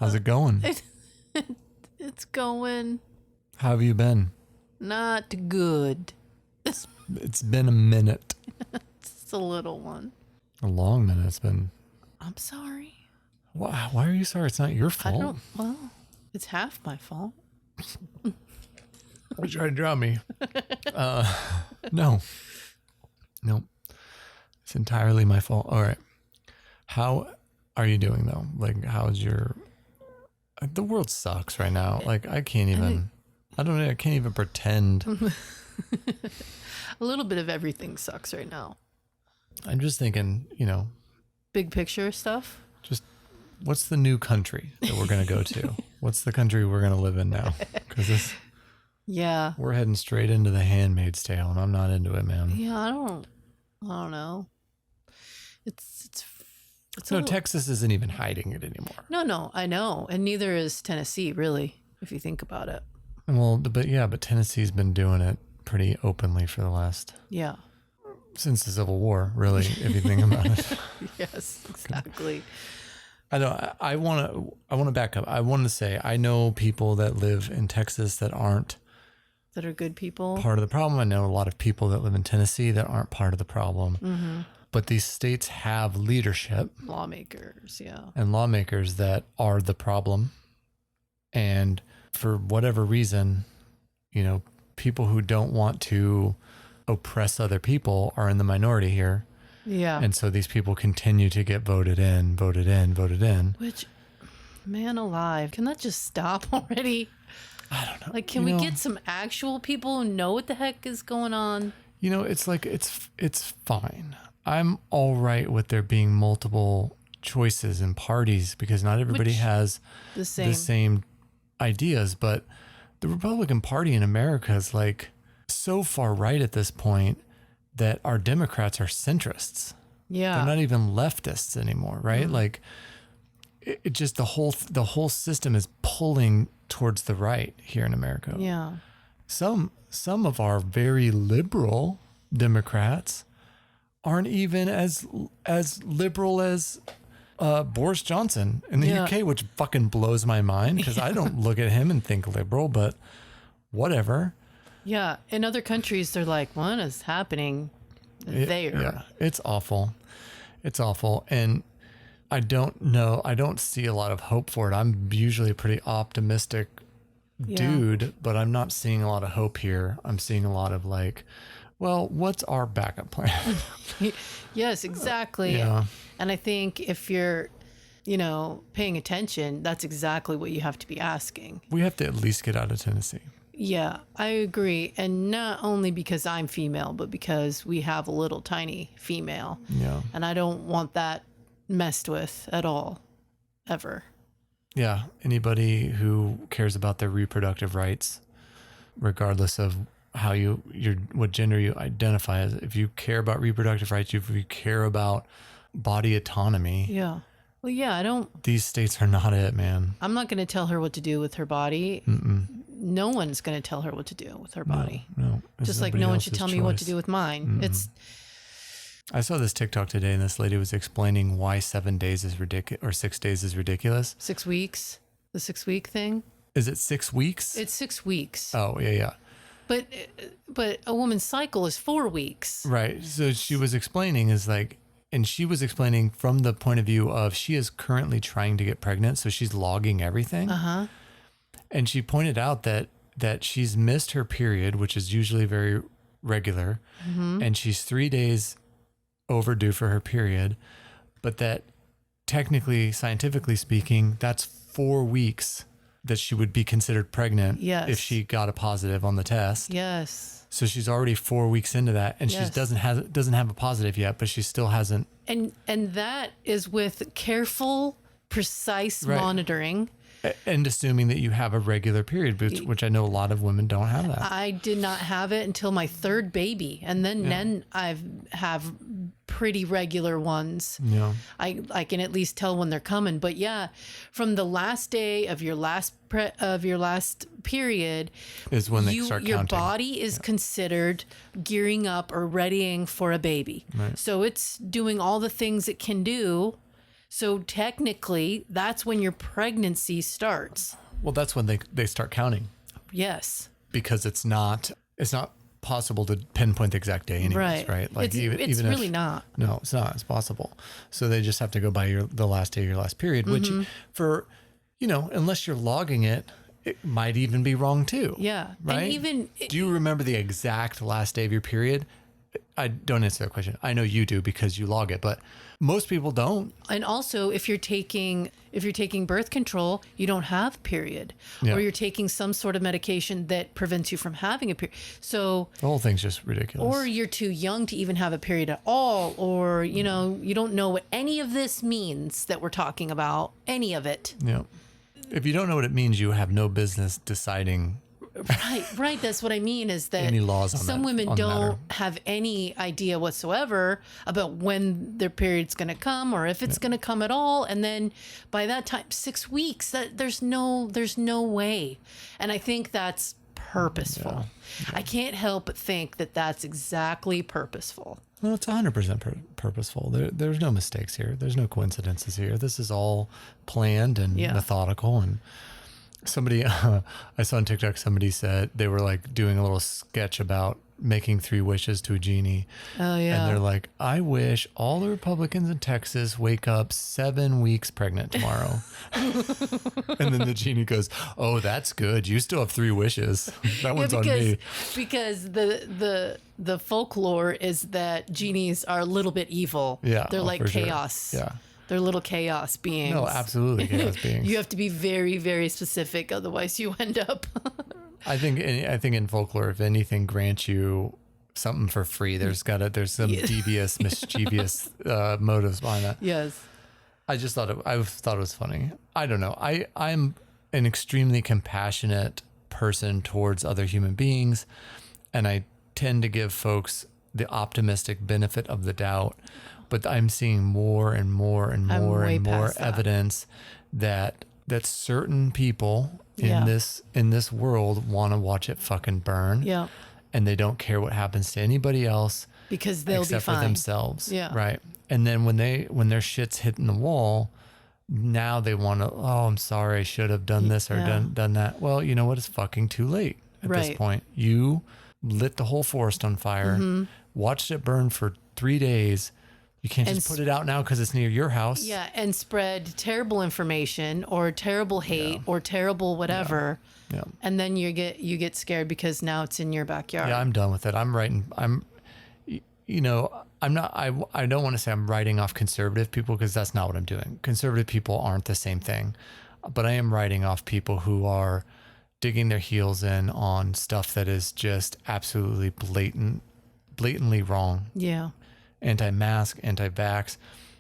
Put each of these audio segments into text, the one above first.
How's it going? It's going How have you been? not good. It's been a minute. It's a little one. A long minute. It's been. I'm sorry. Why are you sorry? It's not your I fault. don't, well, it's half my fault. You're trying to drown me. No. Nope. It's entirely my fault. All right. How are you doing though? Like, how's your? The world sucks right now. Like, I can't even. I don't know. I can't even pretend. A little bit of everything sucks right now. I'm just thinking. Big picture stuff. Just what's the new country that we're gonna go to? What's the country we're gonna live in now? Because Yeah. we're heading straight into The Handmaid's Tale, and I'm not into it, man. Yeah. I don't know. It's No, a little- Texas isn't even hiding it anymore. No, I know. And neither is Tennessee, really, if you think about it. Well, but Tennessee's been doing it pretty openly for the last Yeah. since the Civil War, really, if you think about it. Yes, exactly. I know. I want to back up. I want to say I know people that live in Texas that aren't That are good people. part of the problem. I know a lot of people that live in Tennessee that aren't part of the problem. Mm-hmm. But these states have leadership Lawmakers, yeah. and lawmakers that are the problem. And for whatever reason, people who don't want to oppress other people are in the minority here. Yeah. And so these people continue to get voted in. Which, man alive, can that just stop already? I don't know. Like, can we get some actual people who know what the heck is going on? It's like, it's fine. I'm all right with there being multiple choices and parties because not everybody has The same. the same ideas, but the Republican Party in America is like so far right at this point that our Democrats are centrists. Yeah. They're not even leftists anymore, right? Like it just the whole system is pulling towards the right here in America. Yeah. Some of our very liberal Democrats aren't even as liberal as Boris Johnson in the Yeah. UK, which fucking blows my mind because I don't look at him and think liberal, but whatever. Yeah. In other countries, they're like, what is happening there? Yeah, it's awful. It's awful. And I don't know. I don't see a lot of hope for it. I'm usually a pretty optimistic dude, but I'm not seeing a lot of hope here. I'm seeing a lot of like, well, what's our backup plan? Yes, exactly. Yeah. And I think if you're, paying attention, that's exactly what you have to be asking. We have to at least get out of Tennessee. Yeah, I agree. And not only because I'm female, but because we have a little tiny female. Yeah. And I don't want that messed with at all, ever. Yeah. Anybody who cares about their reproductive rights, regardless of how what gender you identify as, if you care about reproductive rights, if you care about body autonomy, Yeah. Well, yeah, these states are not it, man. I'm not going to tell her what to do with her body. No one's going to tell her what to do with her body. No. It's Just like somebody no one should else's tell me what to choice. do with mine. I saw this TikTok today, and this lady was explaining why 7 days is ridiculous or 6 days is ridiculous. 6 weeks, the 6-week thing. Is it 6 weeks? It's 6 weeks. Oh, yeah. But a woman's cycle is 4 weeks. Right. So she was explaining and she was explaining from the point of view of she is currently trying to get pregnant. So she's logging everything. Uh-huh. And she pointed out that she's missed her period, which is usually very regular. Mm-hmm. And she's 3 days overdue for her period. But that technically, scientifically speaking, that's 4 weeks that she would be considered pregnant Yes. if she got a positive on the test. Yes. So she's already 4 weeks into that, and Yes. she doesn't have a positive yet, but she still hasn't. And that is with careful, precise Right. monitoring. And assuming that you have a regular period, which I know a lot of women don't have that. I did not have it until my third baby, and then I have pretty regular ones. Yeah. I can at least tell when they're coming. But yeah, from the last day of your last period Is when they start your counting. body is considered gearing up or readying for a baby. Right. So it's doing all the things it can do So technically, that's when your pregnancy starts. Well, that's when they start counting, Yes. because it's not possible to pinpoint the exact day anyways, right? Like it's really not. No, it's not. It's possible. So they just have to go by the last day of your last period, which for, unless you're logging it, it might even be wrong too. Yeah. Right. And even do you remember the exact last day of your period? I don't answer that question. I know you do because you log it, but most people don't. and also if you're taking birth control, you don't have a period. Yeah. Or you're taking some sort of medication that prevents you from having a period. So The whole thing's just ridiculous. or you're too young to even have a period at all, or you don't know what any of this means that we're talking about, any of it. yeah. If you don't know what it means, you have no business deciding. Right. That's what I mean, is that Any laws on some that- women on the don't matter. have any idea whatsoever about when their period's going to come, or if it's going to come at all. And then by that time, 6 weeks, that there's no way. And I think that's purposeful. I can't help but think that that's exactly purposeful. Well, it's 100% purposeful. There's no mistakes here. There's no coincidences here. This is all planned and Yeah. methodical. And somebody, I saw on TikTok, somebody said they were like doing a little sketch about making 3 wishes to a genie. Oh, yeah. And they're like, I wish all the Republicans in Texas wake up 7 weeks pregnant tomorrow. And then the genie goes, oh, that's good. You still have 3 wishes. That one's on me. Because the folklore is that genies are a little bit evil. Yeah. They're like for sure. chaos. Yeah. They're little chaos beings. No, absolutely chaos beings. You have to be very, very specific, otherwise you end up. I think in folklore, if anything grants you something for free, there's some devious, mischievous motives behind that. Yes. I thought it was funny. I don't know. I'm an extremely compassionate person towards other human beings, and I tend to give folks the optimistic benefit of the doubt. But I'm seeing more and more and I'm more way and more past that. evidence that certain people Yeah. in this world want to watch it fucking burn. Yeah. And they don't care what happens to anybody else Because they'll except be fine. for themselves. Yeah. Right. And then when their shit's hitting the wall, now they want to, oh, I'm sorry, I should have done this or Yeah. done that. Well, you know what? It's fucking too late at this Right. point. You lit the whole forest on fire, Mm-hmm. watched it burn for 3 days. You can't And just put it out now because it's near your house. Yeah, and spread terrible information or terrible hate or terrible whatever. Yeah. And then you get scared because now it's in your backyard. Yeah, I'm done with it. I'm writing. I'm not. I don't want to say I'm writing off conservative people because that's not what I'm doing. Conservative people aren't the same thing, but I am writing off people who are digging their heels in on stuff that is just absolutely blatantly wrong. Yeah. Anti-mask, anti-vax,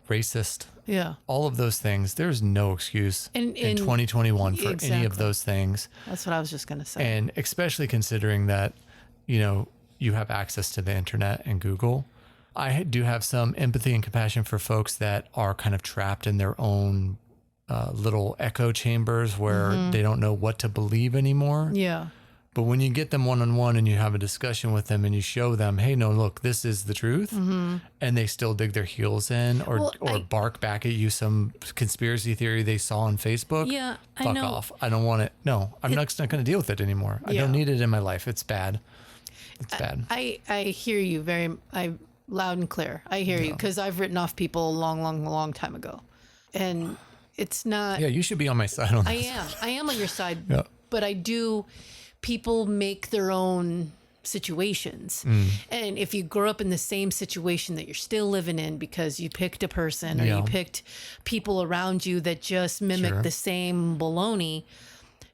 racist. Yeah. All of those things. There's no excuse in In 2021 for any exactly. of those things. That's what I was just going to say. And especially considering that, you have access to the internet and Google. I do have some empathy and compassion for folks that are kind of trapped in their own little echo chambers where they don't know what to believe anymore. yeah. But when you get them one-on-one and you have a discussion with them and you show them, hey, no, look, this is the truth. And they still dig their heels in or bark back at you some conspiracy theory they saw on Facebook. Yeah, I Fuck know. off. I don't want it. No, I'm not going to deal with it anymore. I don't Yeah. need it in my life. It's bad. It's bad. I hear you loud and clear. I hear you because I've written off people a long time ago. And it's not. Yeah, you should be on my side on I this. am on your side. Yeah. But people make their own situations. And if you grow up in the same situation that you're still living in because you picked a person or Yeah. you picked people around you that just mimic Sure. the same baloney,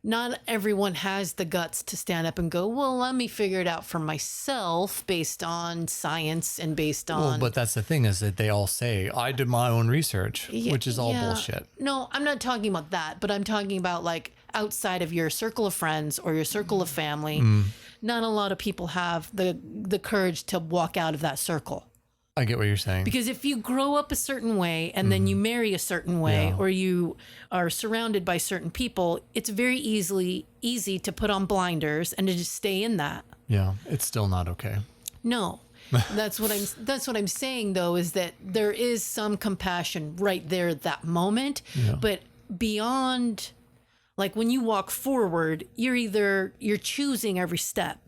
not everyone has the guts to stand up and go, well, let me figure it out for myself based on science and based on. Well, but that's the thing is that they all say, I did my own research, Yeah, which is all yeah. bullshit. No, I'm not talking about that, but I'm talking about like outside of your circle of friends or your circle of family. Not a lot of people have the courage to walk out of that circle. I get what you're saying. Because if you grow up a certain way and then you marry a certain way Yeah. or you are surrounded by certain people, it's very easy to put on blinders and to just stay in that. Yeah, it's still not okay. No. That's what I'm saying though, is that there is some compassion right there at that moment, Yeah. but beyond, like when you walk forward, you're choosing every step.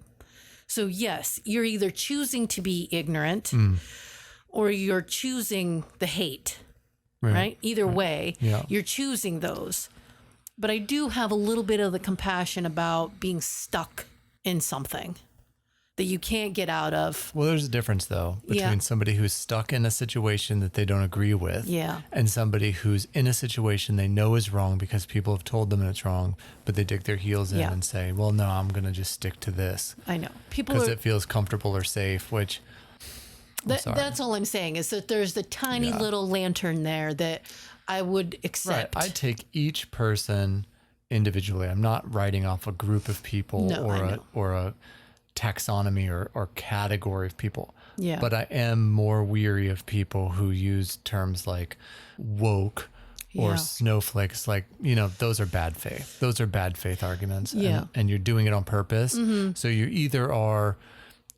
So yes, you're either choosing to be ignorant or you're choosing the hate, right? Either way, Yeah. you're choosing those. But I do have a little bit of the compassion about being stuck in something that you can't get out of. Well, there's a difference though between Yeah. somebody who's stuck in a situation that they don't agree with, Yeah. and somebody who's in a situation they know is wrong because people have told them it's wrong, but they dig their heels in Yeah. and say, "Well, no, I'm going to just stick to this I know. People because are, it feels comfortable or safe." Which sorry. that's all I'm saying, is that there's the tiny Yeah. little lantern there that I would accept. I take each person individually. I'm not writing off a group of people No, I know. or a taxonomy or category of people. Yeah. But I am more weary of people who use terms like woke or Yeah. snowflakes. Like, those are bad faith. Those are bad faith arguments. Yeah. And you're doing it on purpose. So you either are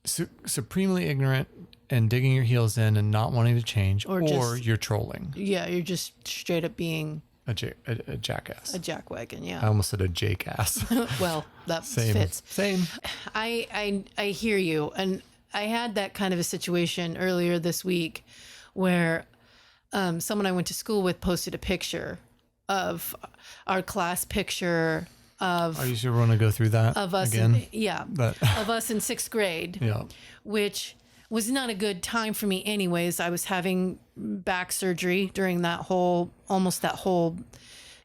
supremely ignorant and digging your heels in and not wanting to change, Or or just- you're trolling Yeah, you're just straight up being a jackass. a jackwagon. I Yeah. almost said a jackass. Well, that Same. fits. Same. I hear you, and I had that kind of a situation earlier this week where someone I went to school with posted a picture of our class picture of Are you sure we want to go through that of us again? of us in 6th grade, Yeah. which was not a good time for me anyways. I was having back surgery during almost that whole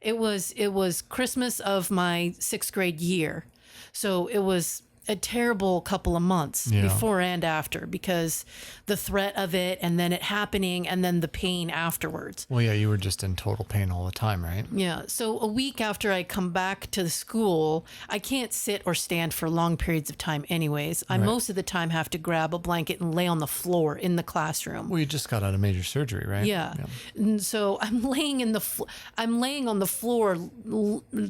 it was Christmas of my 6th grade year. So it was a terrible couple of months Yeah. before and after, because the threat of it and then it happening and then the pain afterwards. Well, yeah, you were just in total pain all the time, right? Yeah. So a week after I come back to the school, I can't sit or stand for long periods of time anyways. I most of the time have to grab a blanket and lay on the floor in the classroom. Well, you just got out of major surgery, right? Yeah. And so I'm laying I'm laying on the floor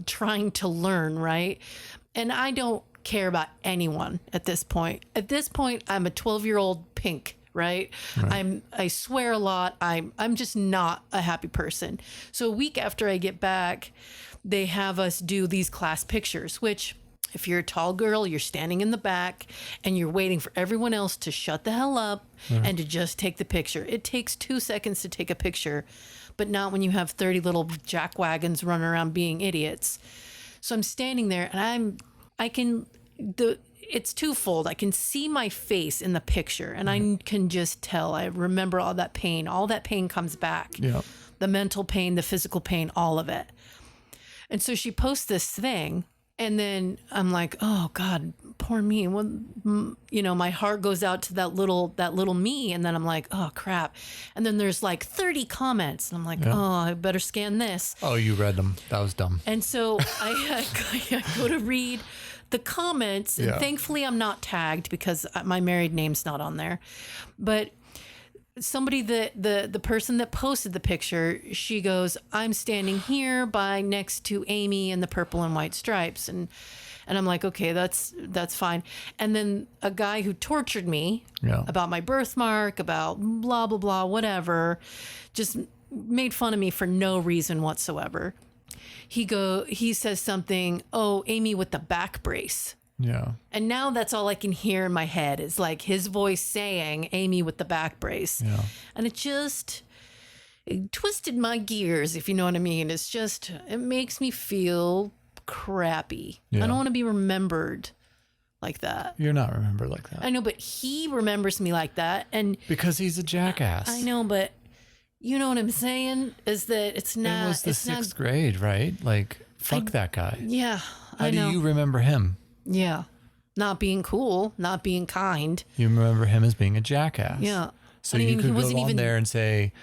trying to learn, right? And I don't care about anyone at this point. At this point, I'm a 12-year-old pink, right? I swear a lot. I'm just not a happy person. So a week after I get back, they have us do these class pictures, which if you're a tall girl, you're standing in the back and you're waiting for everyone else to shut the hell up and to just take the picture. It takes 2 seconds to take a picture, but not when you have 30 little jackwagons running around being idiots. So I'm standing there and it's twofold. I can see my face in the picture and I can just tell. I remember all that pain. All that pain comes back. Yeah. The mental pain, the physical pain, all of it. And so she posts this thing, and then I'm like, oh God, poor me. Well, my heart goes out to that little me, and then I'm like, oh crap. And then there's like 30 comments, and I'm like, oh, I better scan this. Oh, you read them. That was dumb. And so I go to read the comments, and thankfully I'm not tagged because my married name's not on there. But somebody the person that posted the picture, she goes, I'm standing here next to Amy in the purple and white stripes, and I'm like, okay, that's fine. And then a guy who tortured me about my birthmark, about blah blah blah, whatever, just made fun of me for no reason whatsoever. He says something, oh, Amy with the back brace. Yeah. And now that's all I can hear in my head is like his voice saying Amy with the back brace. Yeah. And it twisted my gears, if you know what I mean. It makes me feel crappy. Yeah. I don't want to be remembered like that. You're not remembered like that. I know, but he remembers me like that. And Because he's a jackass. I know, but you know what I'm saying? Is that it's not. It was the it's not- 6th grade, right? Like, fuck that guy. Yeah. How I do know. you remember him? Yeah. Not being cool, not being kind. You remember him as being a jackass. Yeah. So I mean, you he could go wasn't on even- there and say,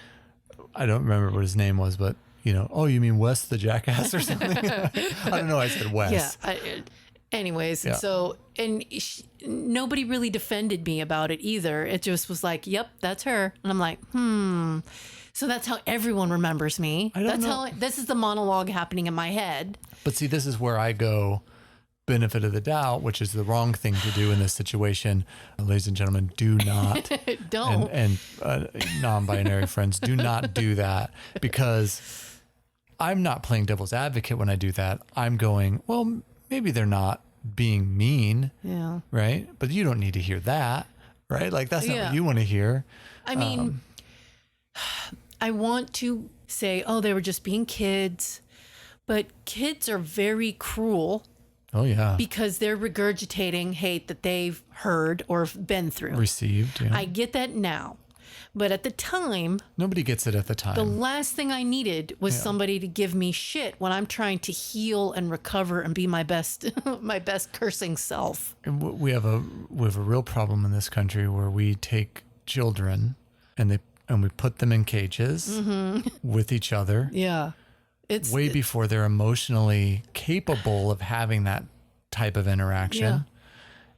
I don't remember what his name was, but, oh, you mean Wes the jackass or something? I don't know. I said Wes. Yeah. Anyways, Yeah. so, and nobody really defended me about it either. It just was like, yep, that's her. And I'm like, So that's how everyone remembers me. I don't know. This is the monologue happening in my head. But see, this is where I go, benefit of the doubt, which is the wrong thing to do in this situation. Ladies and gentlemen, do not, Don't. and non-binary friends, do not do that, because I'm not playing devil's advocate when I do that. I'm going, well, maybe they're not being mean, Yeah. right? But you don't need to hear that, right? Like that's not Yeah. what you want to hear. I mean, I want to say, oh, they were just being kids, but kids are very cruel Oh yeah, because they're regurgitating hate that they've heard or been through. received. Yeah. I get that now. But at the time, Nobody gets it at the time. the last thing I needed was somebody to give me shit when I'm trying to heal and recover and be my best my best cursing self. And we have a real problem in this country where we take children and we put them in cages with each other Yeah. It's way before they're emotionally capable of having that type of interaction. Yeah.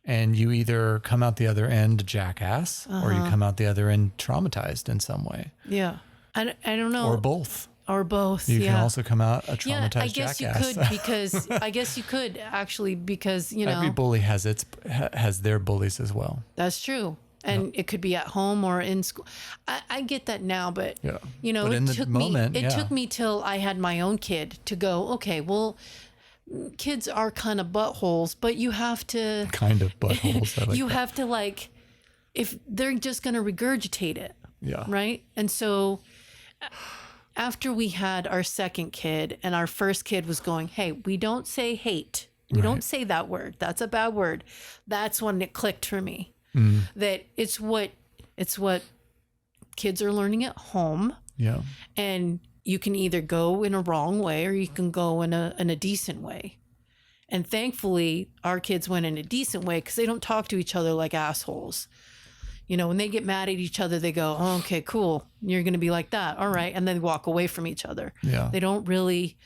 And you either come out the other end a jackass or you come out the other end traumatized in some way, yeah. I don't know. or both. Or both. You yeah. can also come out a Yeah, traumatized I guess jackass. you could because I guess you could actually because Every bully has their bullies as well. that's true. And it could be at home or in school. I get that now, but Yeah. you know, But it in the took moment, me. It yeah. took me till I had my own kid to go. Okay, well, kids are kind of buttholes, but you have to. Kind of buttholes. I like You that. have to like, if they're just gonna regurgitate it, Yeah. right? And so, after we had our second kid, and our first kid was going, "Hey, we don't say hate. We don't say that word. That's a bad word." That's when it clicked for me. That it's what kids are learning at home, Yeah. and you can either go in a wrong way or you can go in a decent way. And thankfully, our kids went in a decent way because they don't talk to each other like assholes. You know, when they get mad at each other, they go, oh, "Okay, cool. You're going to be like that. All right." And then they walk away from each other. Yeah. They don't really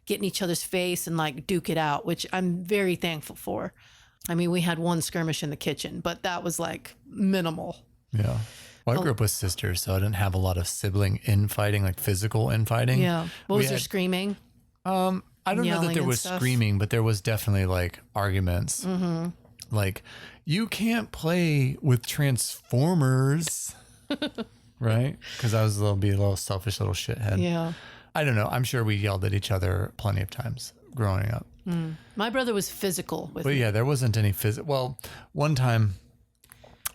get in each other's face and like duke it out, which I'm very thankful for. I mean, we had one skirmish in the kitchen, but that was like minimal. Yeah. Well, I grew up with sisters, so I didn't have a lot of sibling infighting, like physical infighting. Yeah. What We was there had- screaming? I don't know that Yelling there and was stuff? screaming, but there was definitely like arguments. Mm-hmm. Like, you can't play with Transformers, right? Because I was a little selfish little shithead. Yeah. I don't know. I'm sure we yelled at each other plenty of times growing up. My brother was physical with But me. yeah, there wasn't any physical. Well, one time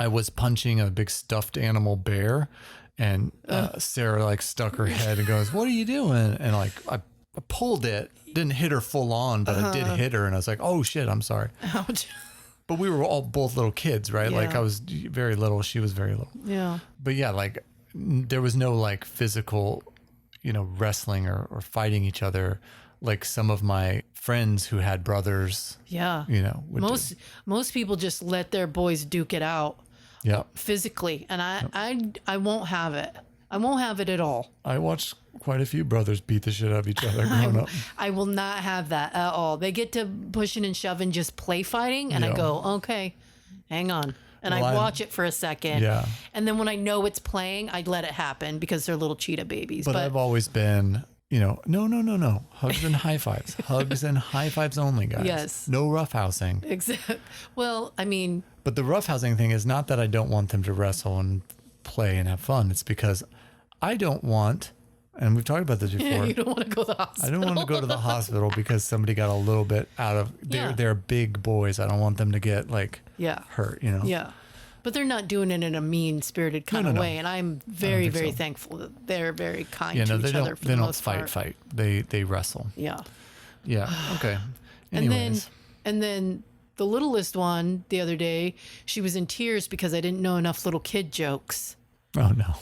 I was punching a big stuffed animal bear, and Sarah like stuck her head and goes, "What are you doing?" And like I pulled it, didn't hit her full on, but I did hit her, and I was like, "Oh shit, I'm sorry." Ouch. But we were both little kids, right? Like Yeah. I was very little, she was very little. Yeah. But yeah, like there was no like physical, wrestling or fighting each other like some of my friends who had brothers, Yeah. would do. Most people just let their boys duke it out Yeah. physically, and I won't have it. I won't have it at all. I watched quite a few brothers beat the shit out of each other growing up. I will not have that at all. They get to pushing and shoving, just play fighting, and I Yeah. go, okay, hang on. And Well, I I'm- watch it for a second. Yeah. And then when I know it's playing, I'd let it happen because they're little cheetah babies. But I've always been, no. Hugs and high fives. Hugs and high fives only, guys. Yes. No roughhousing. Exactly. Well, I mean, But the roughhousing thing is not that I don't want them to wrestle and play and have fun. It's because I don't want, and we've talked about this before, you don't want to go to the I hospital. don't want to go to the hospital because somebody got a little bit out of, Yeah. they're big boys. I don't want them to get like Yeah. hurt, Yeah. But they're not doing it in a mean-spirited kind of no. way, and I'm very, think very so. thankful that they're very kind Yeah, to no, each they other don't. for They the don't most part. fight. They wrestle. Yeah. Yeah. Okay. And Anyways, then the littlest one the other day, she was in tears because I didn't know enough little kid jokes. oh no.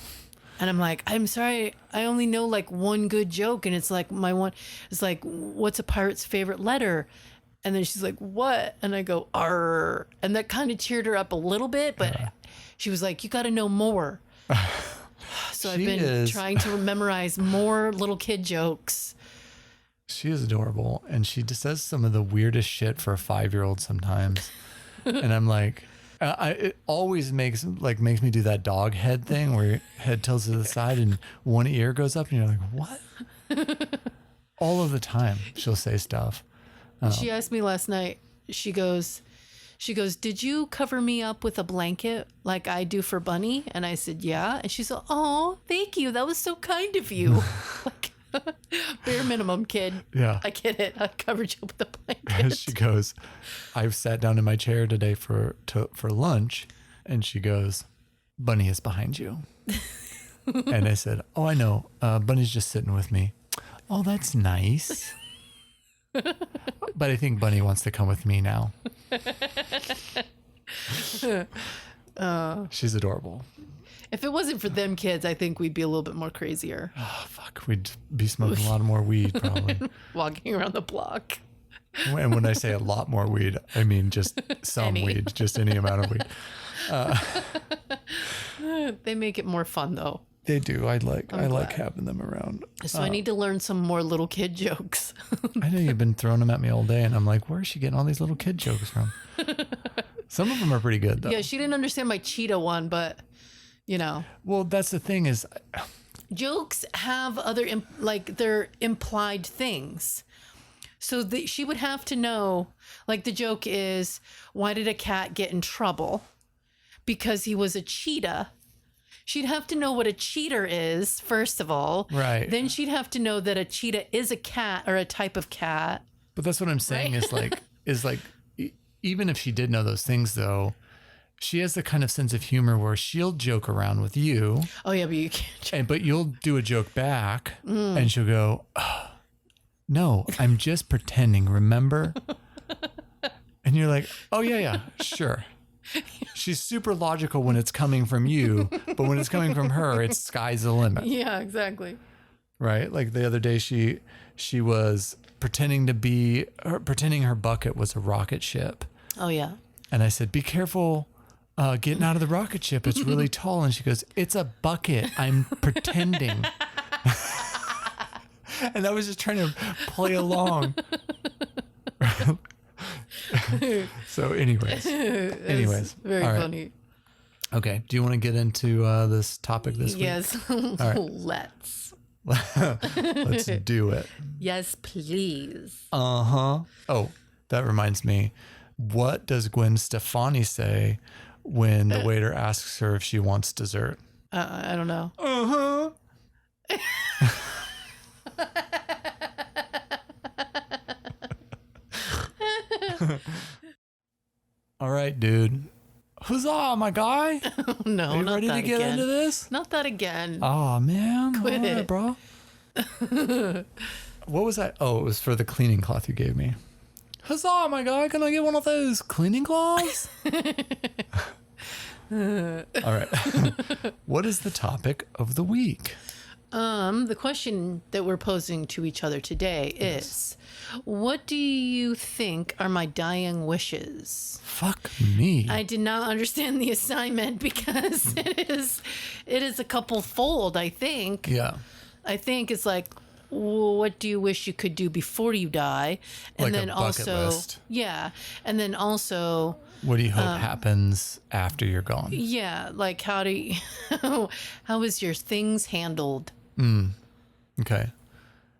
And I'm like, I'm sorry, I only know like one good joke, and it's like it's like, what's a pirate's favorite letter? And then she's like, what? And I go, R. And that kind of cheered her up a little bit, but she was like, you got to know more. So I've She been is- trying to memorize more little kid jokes. She is adorable, and she just says some of the weirdest shit for a 5-year-old sometimes. And I'm like, it always makes me do that dog head thing where your head tilts to the side and one ear goes up, and you're like, what? All of the time, she'll say stuff. She asked me last night, she goes, did you cover me up with a blanket like I do for Bunny? And I said, yeah. And she's like, oh, thank you. That was so kind of you. Like, bare minimum, kid. Yeah. I get it. I covered you with a blanket. She goes, I've sat down in my chair today for lunch. And she goes, Bunny is behind you. And I said, oh, I know. Bunny's just sitting with me. Oh, that's nice. But I think Bunny wants to come with me now. She's adorable. If it wasn't for them kids, I think we'd be a little bit more crazier. Oh, fuck. We'd be smoking a lot more weed, probably. Walking around the block. And when I say a lot more weed, I mean just some weed, just any amount of weed. They make it more fun, though. They do. I like having them around. So I need to learn some more little kid jokes. I know you've been throwing them at me all day, and I'm like, where is she getting all these little kid jokes from? Some of them are pretty good, though. Yeah, she didn't understand my cheetah one, but, you know. Well, that's the thing is... Jokes have other, they're implied things. So she would have to know, like the joke is, why did a cat get in trouble? Because he was a cheetah. She'd have to know what a cheater is, first of all. Right. Then she'd have to know that a cheetah is a cat or a type of cat. But that's what I'm saying Right? is like, even if she did know those things, though, she has the kind of sense of humor where she'll joke around with you. Oh, yeah, but you can't. But you'll do a joke back, and she'll go, oh, no, I'm just pretending, remember? And you're like, oh, yeah, sure. She's super logical when it's coming from you, but when it's coming from her, it's sky's the limit. Yeah, exactly. Right? Like the other day, she was pretending her bucket was a rocket ship. Oh, yeah. And I said, be careful getting out of the rocket ship. It's really tall. And she goes, it's a bucket. I'm pretending. And I was just trying to play along. So anyways, Very all right. funny. Okay. Do you want to get into this topic this week? Yes. right. Let's. Let's do it. Yes, please. Uh-huh. Oh, that reminds me. What does Gwen Stefani say when the waiter asks her if she wants dessert? I don't know. Uh-huh. All right, dude. Huzzah, my guy. No, Are you not ready that to get again. into this? Not that again. Oh, man. Quit All right, it. bro. What was that? Oh, it was for the cleaning cloth you gave me. Huzzah, my guy. Can I get one of those cleaning cloths? All right. What is the topic of the week? The question that we're posing to each other today is, what do you think are my dying wishes? Fuck me. I did not understand the assignment because it is a couple fold, I think. Yeah. I think it's like, what do you wish you could do before you die? And Like a then bucket also, list. yeah. And then also, What do you hope happens after you're gone? yeah, like how do you, how is your things handled? Okay.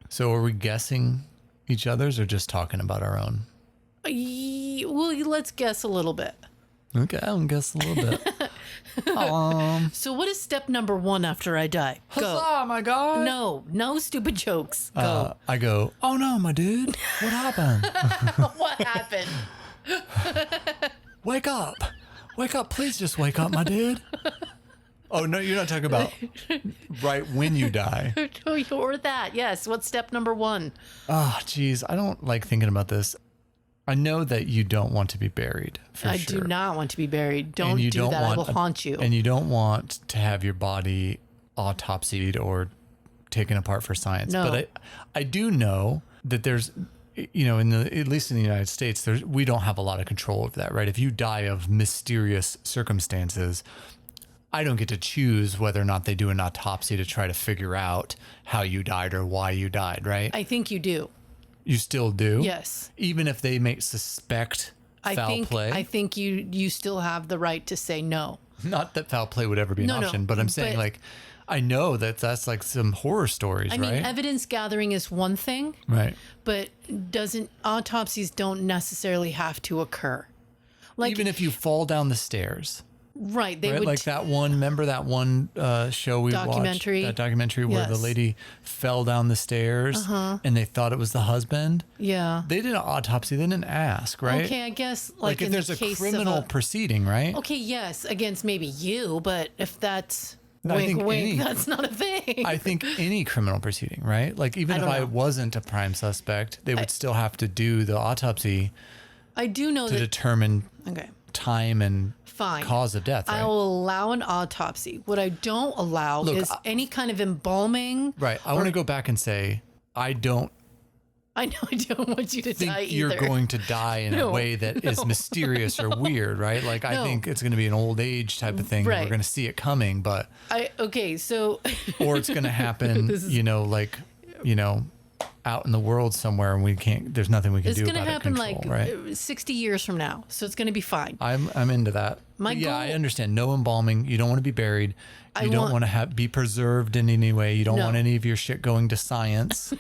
So are we guessing each other's or just talking about our own? Well, let's guess a little bit. Okay, I'll guess a little bit. So what is step number 1 after I die? Go. Huzzah, my God. No stupid jokes. Go. I go, oh no, my dude. What happened? What happened? Wake up. Wake up. Please just wake up, my dude. Oh, no, you're not talking about right when you die. Or that. Yes. What's step number 1? Oh, geez. I don't like thinking about this. I know that you don't want to be buried, for I sure. do not want to be buried. Don't And you do don't that. I want will haunt you. And you don't want to have your body autopsied or taken apart for science. No. But I do know that there's, you know, at least in the United States, we don't have a lot of control of that, right? If you die of mysterious circumstances, I don't get to choose whether or not they do an autopsy to try to figure out how you died or why you died, right? I think you do. You still do? Yes. Even if they suspect foul play? I think you still have the right to say no. Not that foul play would ever be an No, option, but I'm saying but- like, I know that's like some horror stories, I mean, right? evidence gathering is one thing, Right. but autopsies don't necessarily have to occur. Like, Even if you fall down the stairs. right, they Right? would Like that one, remember that one show we Documentary? watched? That documentary where the Yes. lady fell down the stairs and they thought it was the husband. yeah. They did an autopsy. They didn't ask, right? Okay, I guess Like if in there's the a case criminal of proceeding, right? okay, yes, against maybe you, but if that's I wink, think wink, any- that's not a thing. I think any criminal proceeding, right? Like even if don't I know. wasn't a prime suspect, they would still have to do the autopsy I do know to that. determine Okay, time and fine. cause of death, right? I will allow an autopsy. What I don't allow Look, is any kind of embalming. Right. I want to go back and say I don't I know I don't want you to think die you're either. going to die in a No, way that is mysterious or weird, right? Like I No. think it's going to be an old age type of thing. Right. We're going to see it coming, but Okay, so or it's going to happen, like, out in the world somewhere, and we can't. There's nothing we can it's do going to about happen it. Control, like right? 60 years from now. So it's going to be fine. I'm into that. My But yeah, I goal- understand. No embalming. You don't want to be buried. I You don't want- want to be preserved in any way. You don't No. want any of your shit going to science,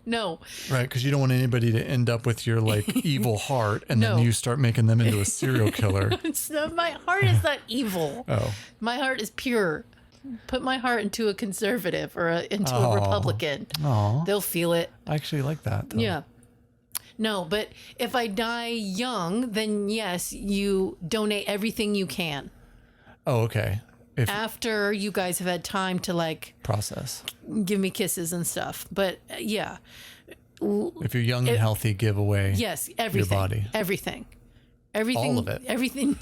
No. right? Because you don't want anybody to end up with your like evil heart, and No. then you start making them into a serial killer. It's not, my heart is not evil. Oh, My heart is pure. Put my heart into a conservative or into Oh. a Republican. oh, They'll feel it. I actually like that. Though. Yeah. No, but if I die young, then yes, you donate everything you can. Oh, okay. If After you guys have had time to like process, give me kisses and stuff. But yeah. if you're young and healthy, give away. Yes, everything. body. Everything. Everything. All of it. Everything.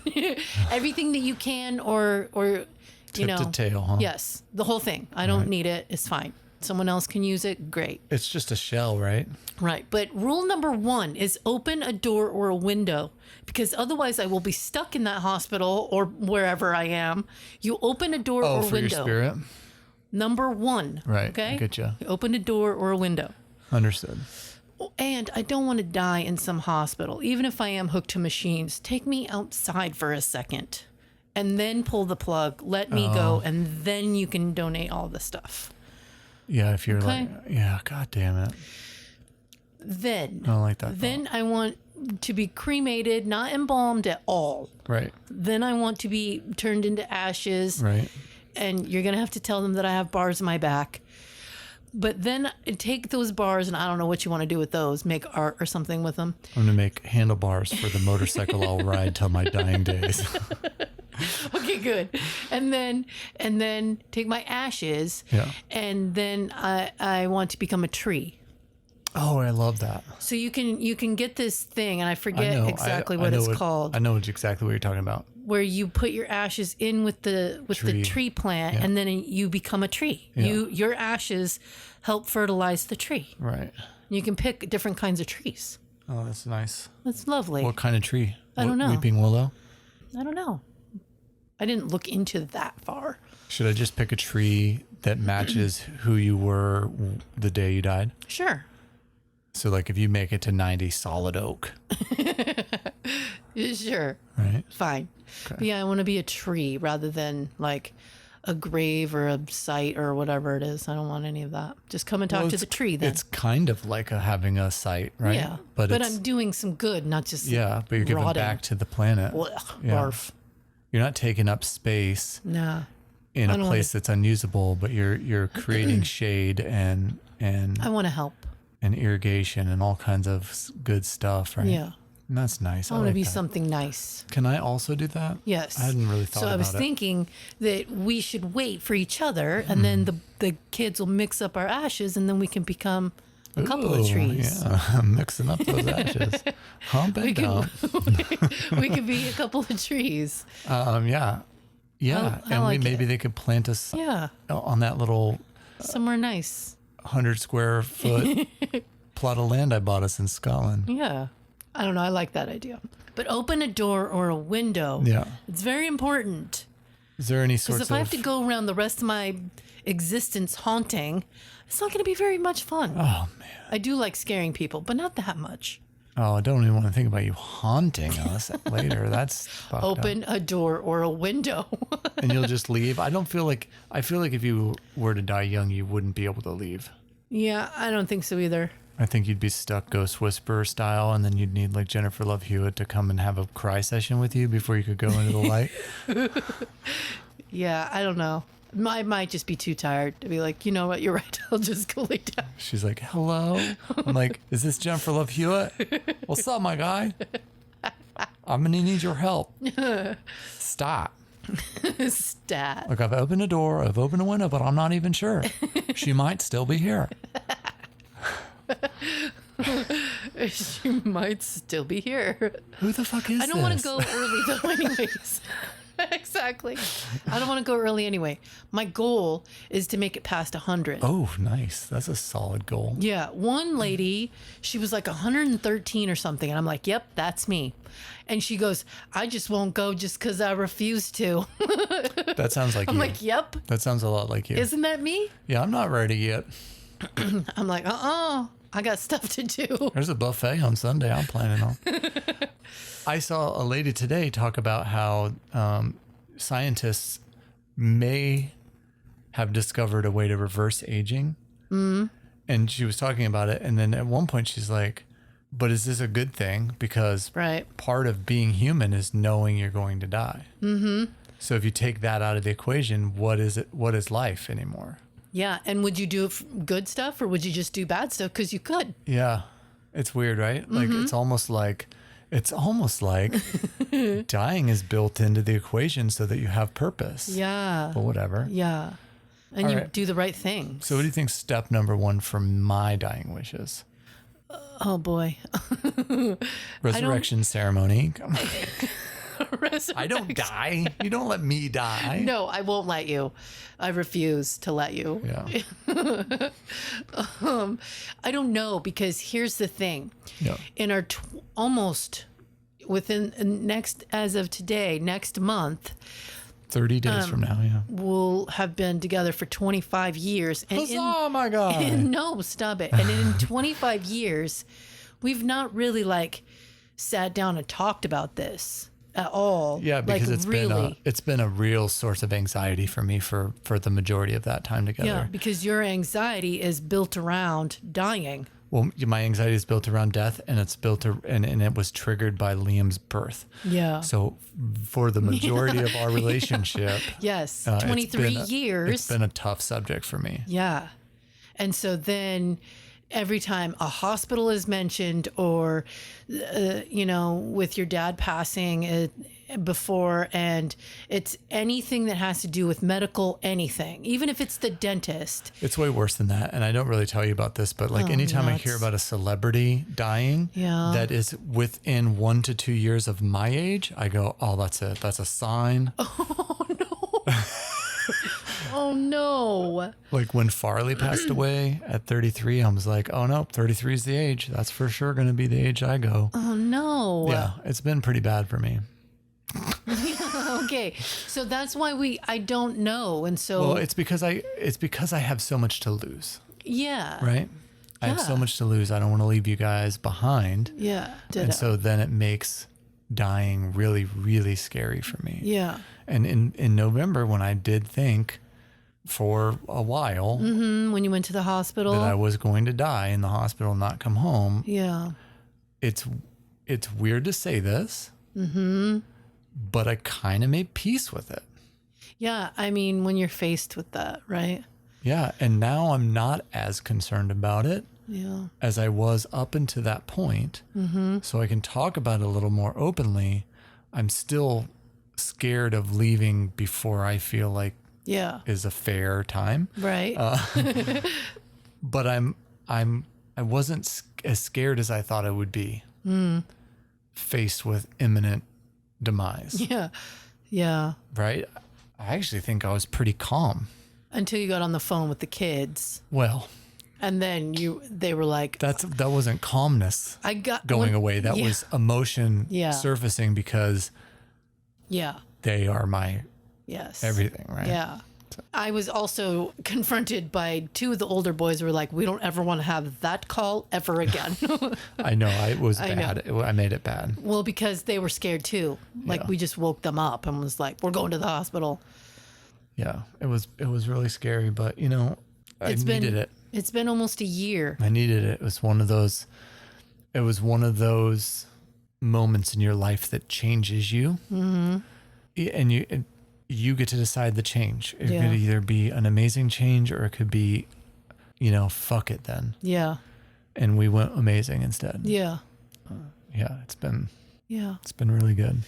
Everything that you can or you Tip know. to tail, huh? Yes, the whole thing. I don't need it. It's fine. Someone else can use it. Great. It's just a shell, right? Right. But rule number 1 is open a door or a window because otherwise I will be stuck in that hospital or wherever I am. You open a door Oh, or for window. your spirit. Number 1. Right. Okay. I get you. You open a door or a window. Understood. And I don't want to die in some hospital, even if I am hooked to machines. Take me outside for a second and then pull the plug. Let me go. And then you can donate all the stuff. Yeah, if you're Okay. like, yeah, god damn it. Then, I don't like that. then I want to be cremated, not embalmed at all. thought. Right. Then I want to be turned into ashes. Right. And you're going to have to tell them that I have bars in my back. But then take those bars, and I don't know what you want to do with those. Make art or something with them. I'm gonna make handlebars for the motorcycle I'll ride till my dying days. Okay, good. And then take my ashes. Yeah. And then I want to become a tree. Oh, I love that. So you can get this thing, and I I forget know exactly I what know it's called, I know exactly what you're talking about. where you put your ashes in with the Tree. tree plant, and then you become a tree. Yeah. Your ashes help fertilize the tree. Right. You can pick different kinds of trees. Oh, that's nice. That's lovely. What kind of tree? I don't know. Weeping willow? I don't know. I didn't look into that far. Should I just pick a tree that matches who you were the day you died? Sure. So, like, if you make it to 90, solid oak, Sure. right? Fine. But yeah, I want to be a tree rather than like a grave or a site or whatever it is. I don't want any of that. Just come and talk to the tree then. It's kind of like having a site, right? Yeah. But it's, I'm doing some good, not just yeah, but you're giving rotting. back to the planet. Ugh, Yeah. barf. You're not taking up space Nah. in I a don't place that's unusable, but you're creating shade and I want to help. irrigation and all kinds of good stuff, right? Yeah. And that's nice. I want to like be that. something nice. Can I also do that? Yes. I hadn't really thought So about I was it. thinking that we should wait for each other, and then the kids will mix up our ashes, and then we can become a couple of Ooh, trees. Yeah, mixing up those ashes. Hump and dump. We could be a couple of trees. Yeah. Yeah. I and like maybe it. they could plant us Yeah. on that little Somewhere nice. 100 square foot plot of land I bought us in Scotland. Yeah. I don't know. I like that idea. But open a door or a window. Yeah. It's very important. Is there any Because sorts if I have to go around the rest of my existence haunting, it's not going to be very much fun. Oh, man. I do like scaring people, but not that much. Oh, I don't even want to think about you haunting us later. That's fucked up. Open a door or a window. And you'll just leave. I feel like if you were to die young, you wouldn't be able to leave. Yeah, I don't think so either. I think you'd be stuck Ghost Whisperer style, and then you'd need like Jennifer Love Hewitt to come and have a cry session with you before you could go into the light. Yeah, I don't know. I might just be too tired to be like, you know what, you're right. I'll just go lay down. She's like, hello? I'm like, is this Jennifer Love Hewitt? What's up, my guy? I'm going to need your help. Stop. Stat. Look, I've opened a door, I've opened a window, but I'm not even sure. She might still be here. She might still be here. Who the fuck is this? I don't want to go early though, anyways. Exactly. I don't want to go early anyway. My goal is to make it past 100. Oh, nice. That's a solid goal. Yeah. One lady, she was like 113 or something. And I'm like, yep, that's me. And she goes, I just won't go just because I refuse to. That sounds like I'm you. like, yep. That sounds a lot like you. Isn't that me? Yeah, I'm not ready yet. I'm like, I got stuff to do. There's a buffet on Sunday I'm planning on. I saw a lady today talk about how scientists may have discovered a way to reverse aging. Mm. And she was talking about it. And then at one point she's like, but is this a good thing? Because Right. part of being human is knowing you're going to die. Mm-hmm. So if you take that out of the equation, what is it? What is life anymore? Yeah. And would you do good stuff or would you just do bad stuff? Because you could. Yeah. It's weird, right? Like it's almost like dying is built into the equation so that you have purpose. Yeah. But whatever. Yeah. And All you right. do the right thing. So what do you think step number 1 for my dying wishes? Oh, boy. Resurrection ceremony. I don't die. You don't let me die. No, I won't let you. I refuse to let you. Yeah. I don't know because here's the thing. Yeah. In our almost within as of today, next month, 30 days from now, yeah. we'll have been together for 25 years. And Oh my God. no, stop it. And in 25 years, we've not really like sat down and talked about this at all. Yeah, because like, it's been a real source of anxiety for me for the majority of that time together. Yeah, because your anxiety is built around dying. Well, my anxiety is built around death, and it's and it was triggered by Liam's birth. Yeah. So for the majority of our relationship, Yes, it's 23 years. It's been a tough subject for me. Yeah. And so then every time a hospital is mentioned or, with your dad passing before, and it's anything that has to do with medical anything, even if it's the dentist. It's way worse than that. And I don't really tell you about this, but like anytime I hear about a celebrity dying that is within 1 to 2 years of my age, I go, oh, that's it. That's a sign. Oh, no. Oh, no. Like when Farley passed away at 33, I was like, oh no, 33 is the age. That's for sure going to be the age I go. Oh, no. Yeah, it's been pretty bad for me. Okay. So that's why I don't know. And so. Well, it's because I have so much to lose, Yeah. right? I have so much to lose. I don't want to leave you guys behind. Yeah. And so then it makes dying really, really scary for me. Yeah. And in November, when I did think for a while When you went to the hospital. that I was going to die in the hospital and not come home, Yeah. it's weird to say this, but I kind of made peace with it. Yeah. I mean, when you're faced with that, right? Yeah. And now I'm not as concerned about it Yeah. as I was up until that point. So I can talk about it a little more openly. I'm still scared of leaving before I feel like Yeah. is a fair time. Right. But I wasn't as scared as I thought I would be faced with imminent demise. Yeah. Yeah. Right? I actually think I was pretty calm. Until you got on the phone with the kids. Well, And then they were like, that wasn't calmness I got going away. That yeah. was emotion Yeah. surfacing because Yeah. they are my Yes. everything, right? Yeah. I was also confronted by two of the older boys who were like, we don't ever want to have that call ever again. I know. It was I know. bad. I made it bad. Well, because they were scared too. Like Yeah. we just woke them up and was like, we're going to the hospital. Yeah, it was really scary, but I It's needed been it. It's been almost a year. I needed it. It was one of those moments in your life that changes you. Mm-hmm. And you get to decide the change. It Yeah. could either be an amazing change or it could be, fuck it then. Yeah. And we went amazing instead. Yeah. Yeah, it's been Yeah. really good.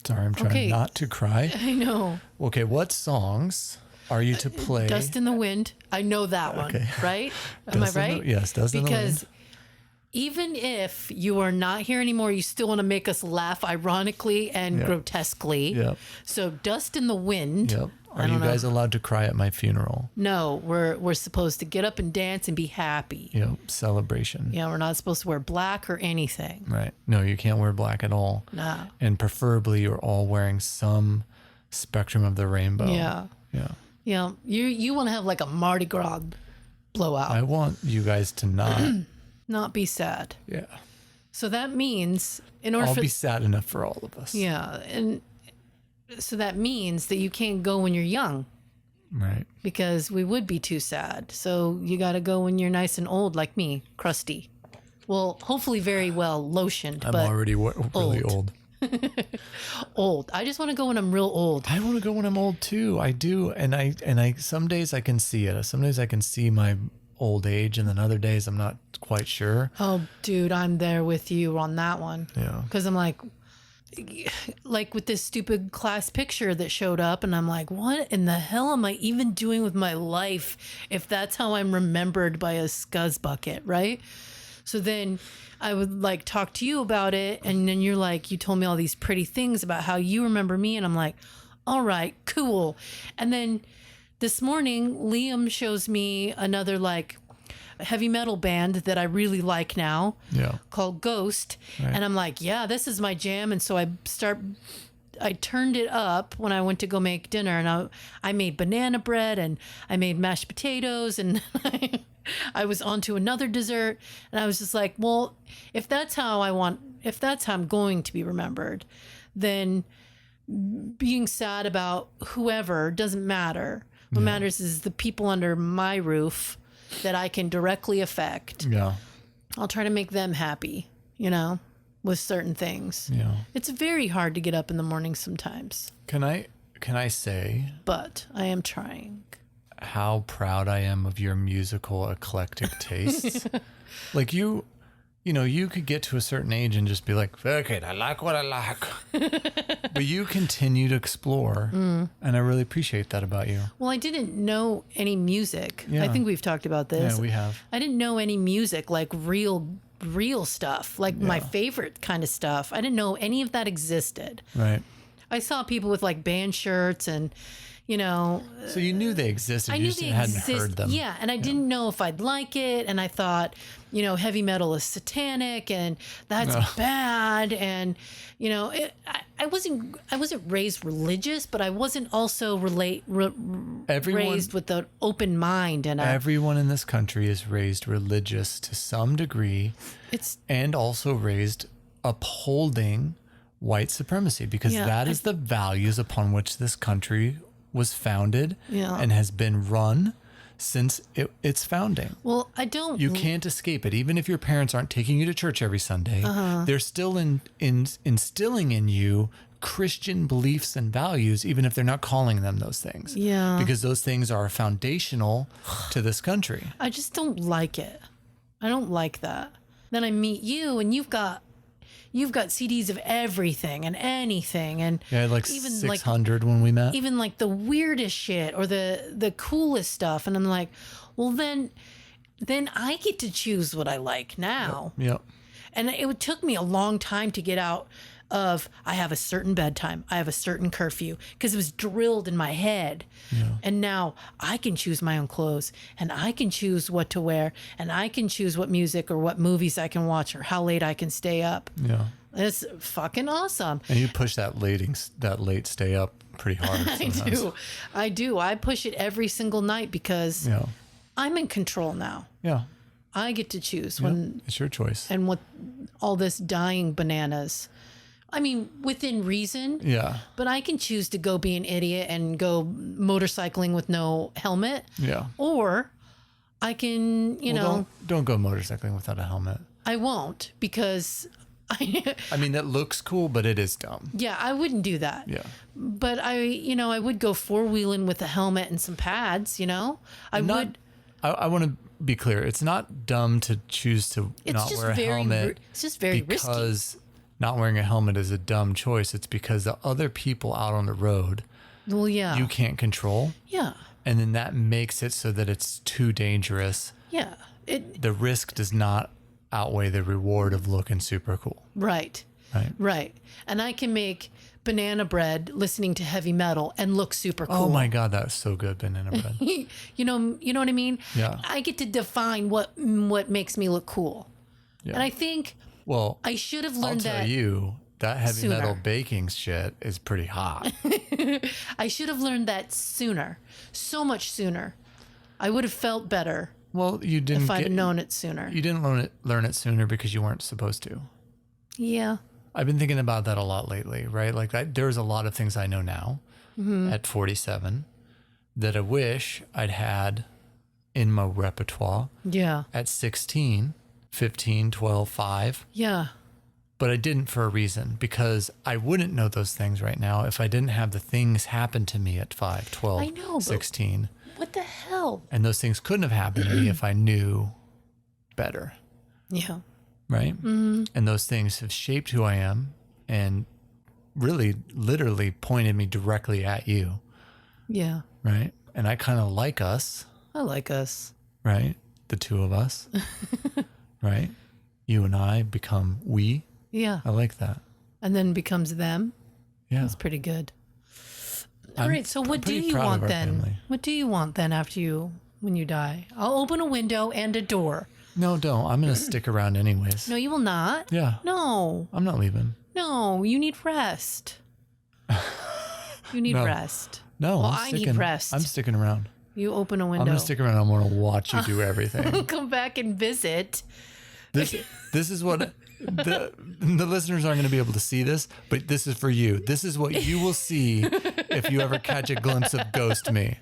Sorry, I'm trying Okay. not to cry. I know. Okay, what songs are you to play? Dust in the Wind. I know that one, Okay. right? Am I Dust in the- right? yes, Dust in the Wind. Because even if you are not here anymore, you still want to make us laugh ironically and Yep. grotesquely. Yep. So Dust in the Wind. Yep. I Are you don't know. guys allowed to cry at my funeral? No, we're supposed to get up and dance and be happy. Celebration. Yeah, we're not supposed to wear black or anything. Right. No, you can't wear black at all. No. And preferably you're all wearing some spectrum of the rainbow. Yeah. Yeah. Yeah. You want to have like a Mardi Gras blowout, I want you guys to not be sad. yeah. So that means in order I'll for be sad enough for all of us. yeah, and so that means that you can't go when you're young Right. because we would be too sad. So you got to go when you're nice and old like me, crusty. Well, hopefully very well lotioned, I'm but already really old. old. I just want to go when I'm real old. I want to go when I'm old too. I do. And I some days I can see it. Some days I can see my old age and then other days I'm not quite sure. Oh, dude, I'm there with you on that one. Yeah. Because I'm like with this stupid class picture that showed up, and I'm like, what in the hell am I even doing with my life if that's how I'm remembered by a scuzz bucket, right? So then I would like talk to you about it, and then you're like, you told me all these pretty things about how you remember me, and I'm like, all right, cool. And then this morning, Liam shows me another like heavy metal band that I really like now Yeah. called Ghost. Right. And I'm like, yeah, this is my jam. And so I turned it up when I went to go make dinner, and I made banana bread and I made mashed potatoes, and I was onto another dessert, and I was just like, well, if that's how I'm going to be remembered, then being sad about whoever doesn't matter. What matters is the people under my roof that I can directly affect. Yeah. I'll try to make them happy, with certain things. Yeah. It's very hard to get up in the morning sometimes, Can I say but I am trying. how proud I am of your musical eclectic tastes? Like you could get to a certain age and just be like, fuck it, I like what I like. But you continue to explore, and I really appreciate that about you. Well, I didn't know any music. Yeah. I think we've talked about this. Yeah, we have. I didn't know any music, like real stuff, like my favorite kind of stuff. I didn't know any of that existed. Right. I saw people with like band shirts and, So you knew they existed, I you knew just they hadn't exist. heard them. Yeah, and I didn't know if I'd like it, and I thought, heavy metal is satanic, and that's bad, and I wasn't raised religious, but I wasn't also raised with an open mind, and Everyone in this country is raised religious to some degree it's and also raised upholding white supremacy because Yeah, that is the values upon which this country was founded Yeah. and has been run since its founding. well, I don't. You can't escape it. Even if your parents aren't taking you to church every Sunday, they're still instilling in you Christian beliefs and values, even if they're not calling them those things. Yeah. Because those things are foundational to this country. I just don't like it. I don't like that. Then I meet you, and you've got CDs of everything and anything, and Yeah, I had like even 600 when we met. even like the weirdest shit or the coolest stuff, and I'm like, well, then I get to choose what I like now. Yep. And it took me a long time to get out of I have a certain bedtime, I have a certain curfew, because it was drilled in my head. And now I can choose my own clothes, and I can choose what to wear, and I can choose what music or what movies I can watch or how late I can stay up. Yeah. It's fucking awesome. And you push that late stay up pretty hard sometimes. I do. I push it every single night because Yeah. I'm in control now. Yeah. I get to choose Yeah. when It's your choice. and what all this dying bananas. I mean, within reason, Yeah. but I can choose to go be an idiot and go motorcycling with no helmet, Yeah. or I can, Don't go motorcycling without a helmet. I won't because I mean, that looks cool, but it is dumb. yeah, I wouldn't do that. Yeah. But I would go four-wheeling with a helmet and some pads, I would. I want to be clear. It's not dumb to choose to It's not just wear a very, helmet. it's just very risky. Because not wearing a helmet is a dumb choice. It's because the other people out on the road Well, yeah. you can't control. Yeah. And then that makes it so that it's too dangerous. Yeah. The risk does not outweigh the reward of looking super cool. Right. Right. Right. And I can make banana bread listening to heavy metal and look super cool. Oh my God, that's so good, banana bread. You know what I mean? Yeah. I get to define what makes me look cool. Yeah. And I think Well, I should have I'll learned tell that. you, that heavy sooner. metal baking shit is pretty hot. I should have learned that sooner. So much sooner. I would have felt better Well, you didn't if I'd have known it sooner. You didn't learn it sooner because you weren't supposed to. Yeah. I've been thinking about that a lot lately, right? Like there's a lot of things I know now at 47 that I wish I'd had in my repertoire Yeah. at 16, 15, 12, 5. Yeah. But I didn't for a reason, because I wouldn't know those things right now if I didn't have the things happen to me at 5, 12, I know, but 16. What the hell? And those things couldn't have happened to me if I knew better. Yeah. Right? Mm-hmm. And those things have shaped who I am and really, literally pointed me directly at you. Yeah. Right? And I kind of like us, I like us. right? The two of us, right? You and I become we. Yeah. I like that. And then becomes them. Yeah. That's pretty good. All I'm right. So what do pretty you proud of want our then? family. What do you want then when you die? I'll open a window and a door. No, don't. I'm going to stick around anyways. No, you will not. Yeah. No. I'm not leaving. No, you need rest. You need No. rest. No, Well, I'm I need sticking. rest. I'm sticking around. You open a window. I'm going to stick around. I'm going to watch you do everything. Come back and visit. This is what the listeners aren't going to be able to see this, but this is for you. This is what you will see if you ever catch a glimpse of Ghost Me.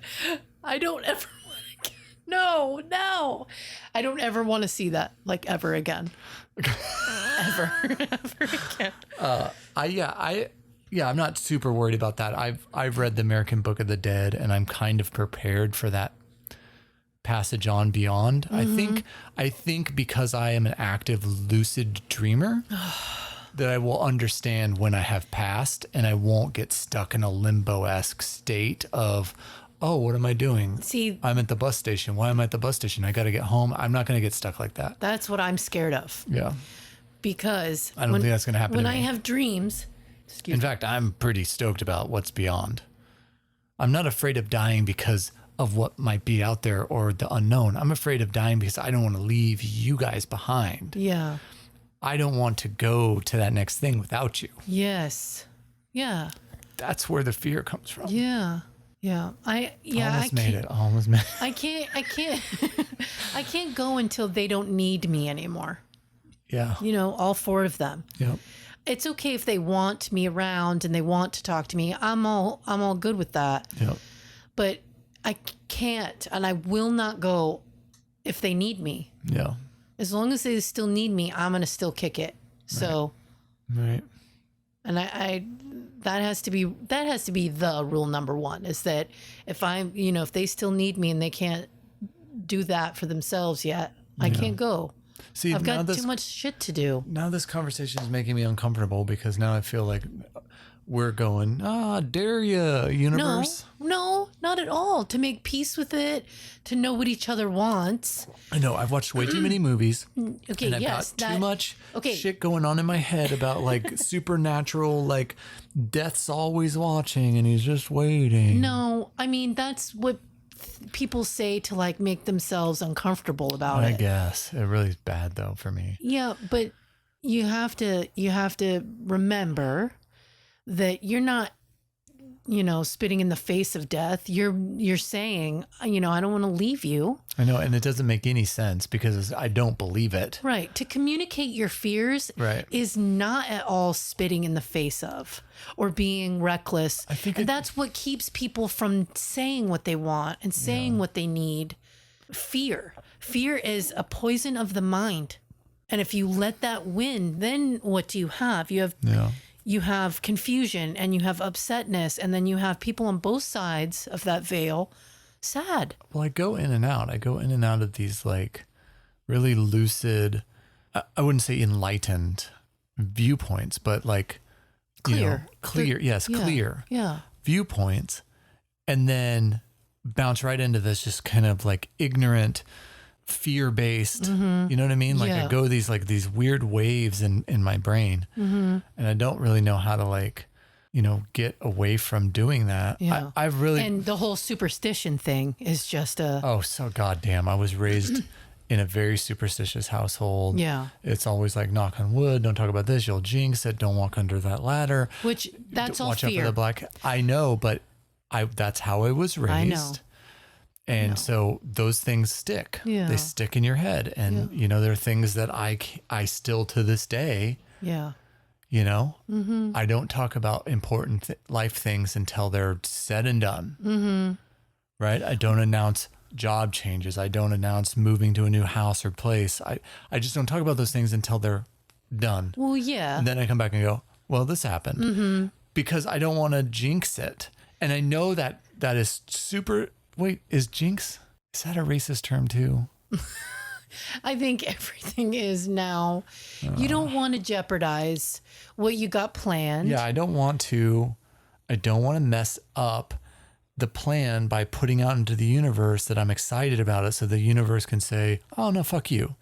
I don't ever want to. No. I don't ever want to see that like ever again. ever again. I'm not super worried about that. I've read the American Book of the Dead, and I'm kind of prepared for that passage on beyond. Mm-hmm. I think because I am an active lucid dreamer that I will understand when I have passed, and I won't get stuck in a limbo-esque state of, oh, what am I doing? See, I'm at the bus station. Why am I at the bus station? I got to get home. I'm not going to get stuck like that. that's what I'm scared of Yeah. because I don't think that's going to happen when to I me. have dreams. In fact, I'm pretty stoked about what's beyond. I'm not afraid of dying because of what might be out there or the unknown. I'm afraid of dying because I don't want to leave you guys behind. Yeah. I don't want to go to that next thing without you. Yes. Yeah. That's where the fear comes from. Yeah. Yeah. I Almost made can't, it. Almost made it. I can't I can't go until they don't need me anymore. Yeah. All four of them. Yep. It's okay if they want me around and they want to talk to me. I'm all good with that. Yep. But I can't and I will not go if they need me. Yeah. As long as they still need me, I'm going to still kick it. So, Right. and I that has to be the rule number one is that if if they still need me and they can't do that for themselves yet, I can't go. See, I've now got too much shit to do. Now this conversation is making me uncomfortable because now I feel like we're going, dare ya, universe. No, Not at all. To make peace with it, to know what each other wants. I know I've watched way too many movies. Okay, And I've yes. got too much okay. shit going on in my head about like supernatural, like death's always watching and he's just waiting. No, I mean, that's what people say to like make themselves uncomfortable about I it. guess it really is bad though for me. Yeah, but you have to remember that you're not, spitting in the face of death. You're saying, I don't want to leave you. I know, and it doesn't make any sense because I don't believe it. Right. To communicate your fears Right. is not at all spitting in the face of or being reckless. I think and that's what keeps people from saying what they want and saying what they need. Fear. Fear is a poison of the mind. And if you let that win, then what do you have? You have confusion and you have upsetness, and then you have people on both sides of that veil sad. Well, I go in and out. I go in and out of these like really lucid, I wouldn't say enlightened viewpoints, but like Clear. clear. Yes, Yeah. clear Yeah. viewpoints, and then bounce right into this just kind of like ignorant, fear-based. You know what I mean? Like Yeah. I go these weird waves in my brain, and I don't really know how to like, get away from doing that. Yeah. I've really And the whole superstition thing is just a Oh, so goddamn. I was raised in a very superstitious household. Yeah. It's always like, knock on wood, don't talk about this, you'll jinx it, don't walk under that ladder. which that's all Watch out for fear. the black. I know, but that's how I was raised. I know. And so those things stick. Yeah. They stick in your head. And, there are things that I still to this day, Yeah. I don't talk about important life things until they're said and done. Right? I don't announce job changes. I don't announce moving to a new house or place. I just don't talk about those things until they're done. Well, yeah. And then I come back and go, well, this happened because I don't want to jinx it. And I know that is super. Wait, is jinx? Is that a racist term too? I think everything is now. You don't want to jeopardize what you got planned. Yeah, I don't want to mess up the plan by putting out into the universe that I'm excited about it so the universe can say, oh, no, fuck you.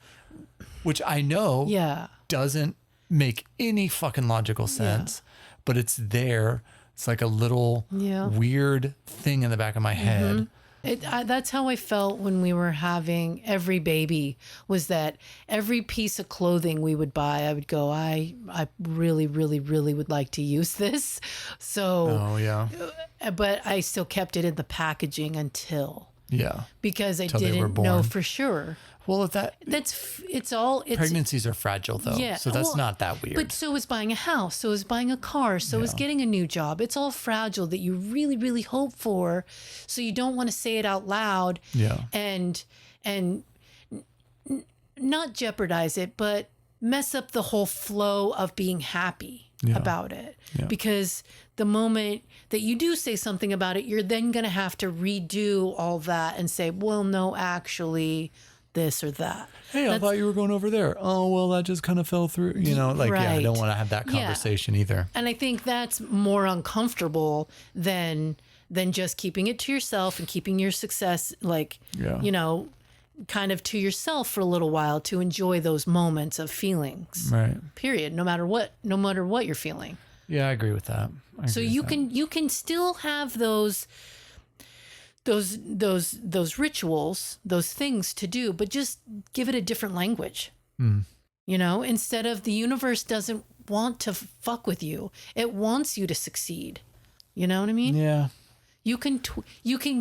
Which I know Yeah. doesn't make any fucking logical sense, but it's there. It's like a little weird thing in the back of my head. That's how I felt when we were having every baby, was that every piece of clothing we would buy, I would go, I really, really, really would like to use this. So, Oh, yeah. but I still kept it in the packaging Yeah. because I Till they were didn't know born. for sure. Well, It's pregnancies are fragile though. Yeah, So that's well, not that weird. But so is buying a house, so is buying a car, so is getting a new job. It's all fragile that you really, really hope for. So you don't want to say it out loud Yeah. and not jeopardize it, but mess up the whole flow of being happy about it. Yeah. Because the moment that you do say something about it, you're then going to have to redo all that and say, well, no, actually this or that. Hey, I thought you were going over there. Oh, well, that just kind of fell through. Yeah, I Right. don't want to have that Yeah. conversation either. And I think that's more uncomfortable than just keeping it to yourself and keeping your success, kind of to yourself for a little while to enjoy those moments of feelings. Right. Period. No matter what you're feeling. Yeah, I agree with that. So you can still have those rituals, those things to do, but just give it a different language. Instead of, the universe doesn't want to fuck with you. It wants you to succeed. You know what I mean? Yeah. You can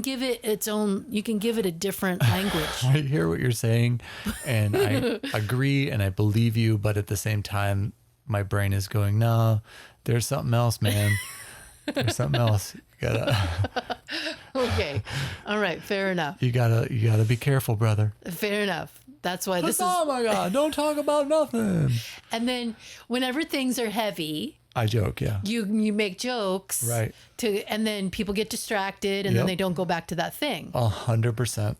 give it its own, you can give it a different language. I hear what you're saying and I agree and I believe you, but at the same time, my brain is going, no, there's something else, man. There's something else. Okay. All right. Fair enough. You gotta be careful, brother. Fair enough. That's why this is. Oh my God, don't talk about nothing. And then whenever things are heavy, I joke, yeah. you make jokes. Right. And then people get distracted and then Yep. they don't go back to that thing. 100%.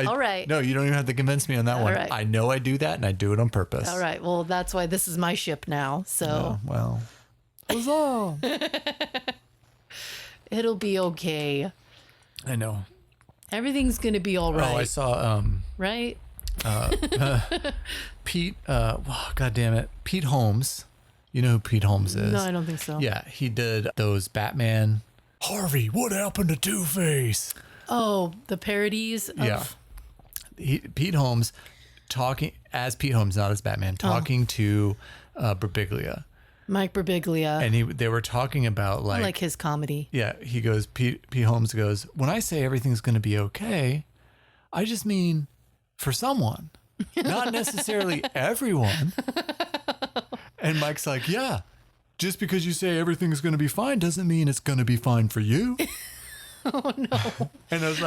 All right. No, you don't even have to convince me on that one. right. I know I do that and I do it on purpose. All right. Well, that's why this is my ship now. So Oh, well. Huzzah. It'll be okay. I know. Everything's gonna be all right. Oh, I saw right? Pete. God damn it, Pete Holmes. You know who Pete Holmes is? No, I don't think so. Yeah, he did those Batman. Harvey, what happened to Two-Face? Oh, the parodies. Yeah. Pete Holmes talking as Pete Holmes, not as Batman, talking to Birbiglia. Mike Birbiglia. And they were talking about I like his comedy. Yeah, he goes, Pete Holmes goes, when I say everything's going to be okay, I just mean for someone, not necessarily everyone. And Mike's like, yeah, just because you say everything's going to be fine doesn't mean it's going to be fine for you. Oh no. And I was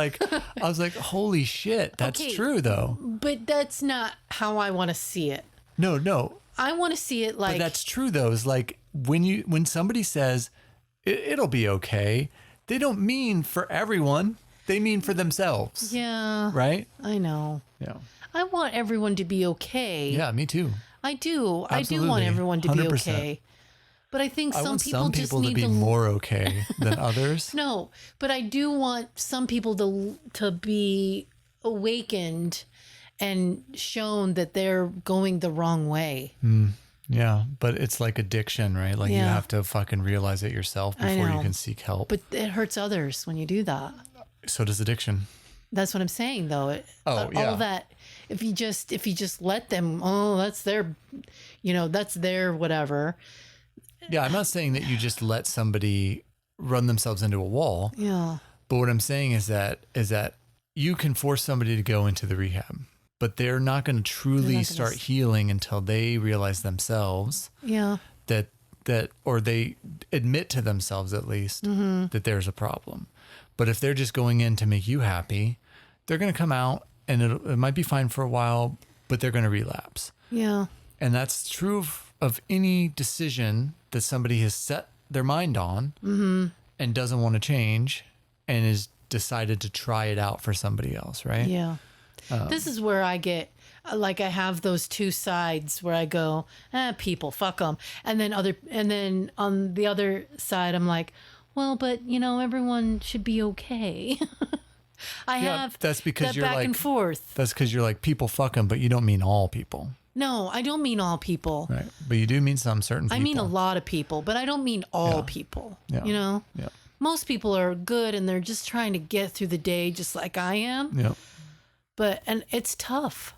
like, holy shit, that's true though. But that's not how I want to see it. No. I want to see it like. But that's true though. Is like when somebody says it'll be okay, they don't mean for everyone. They mean for themselves. Yeah. Right? I know. Yeah. I want everyone to be okay. Yeah, me too. I do. Absolutely. I do want everyone to 100%. be okay. But I think some people just need to be more okay than others. No, but I do want some people to be awakened and shown that they're going the wrong way. Yeah, but it's like addiction, right? Like you have to fucking realize it yourself before you can seek help. But it hurts others when you do that. So does addiction. That's what I'm saying, though. Yeah. All that. If you just let them, that's their, that's their whatever. Yeah, I'm not saying that you just let somebody run themselves into a wall. Yeah. But what I'm saying is that you can force somebody to go into the rehab, but they're not going to truly start healing until they realize themselves that or they admit to themselves at least that there's a problem. But if they're just going in to make you happy, they're going to come out and it might be fine for a while, but they're going to relapse. Yeah. And that's true of any decision that somebody has set their mind on and doesn't want to change and is decided to try it out for somebody else, right? Yeah. This is where I get, I have those two sides where I go, people, fuck them. And then on the other side, I'm like, well, but everyone should be okay. That's because that you're back like, and forth. That's because you're like, people fuck them, but you don't mean all people. No, I don't mean all people. Right. But you do mean some certain people. I mean a lot of people, but I don't mean all people. Yeah. Yeah. Most people are good and they're just trying to get through the day just like I am. Yeah. And it's tough.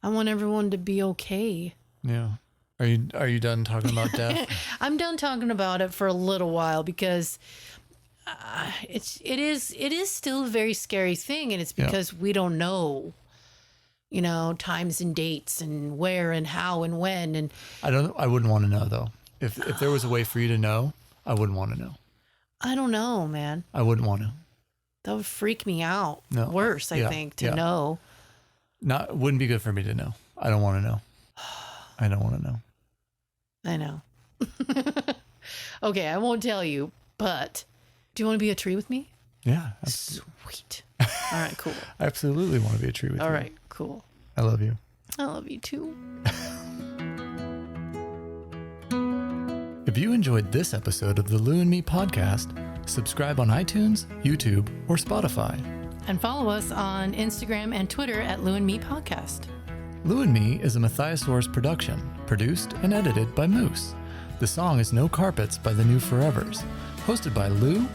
I want everyone to be okay. Yeah. Are you done talking about death? I'm done talking about it for a little while because it is still a very scary thing, and it's because we don't know, times and dates and where and how and when. And I wouldn't want to know though. If there was a way for you to know, I wouldn't want to know. I don't know, man. I wouldn't want to. That would freak me out. No. Worse, I think, to know. Wouldn't be good for me to know. I don't want to know. I don't want to know. I know. Okay, I won't tell you, but do you want to be a tree with me? Yeah. Sweet. All right, cool. I absolutely want to be a tree with you. All right, cool. I love you. I love you too. If you enjoyed this episode of the Lou and Me podcast, subscribe on iTunes, YouTube, or Spotify. And follow us on Instagram and Twitter at Lou and Me Podcast. Lou and Me is a Matthiasaurus production, produced and edited by Moose. The song is No Carpets by the New Forevers, hosted by Lou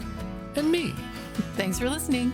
and me. Thanks for listening.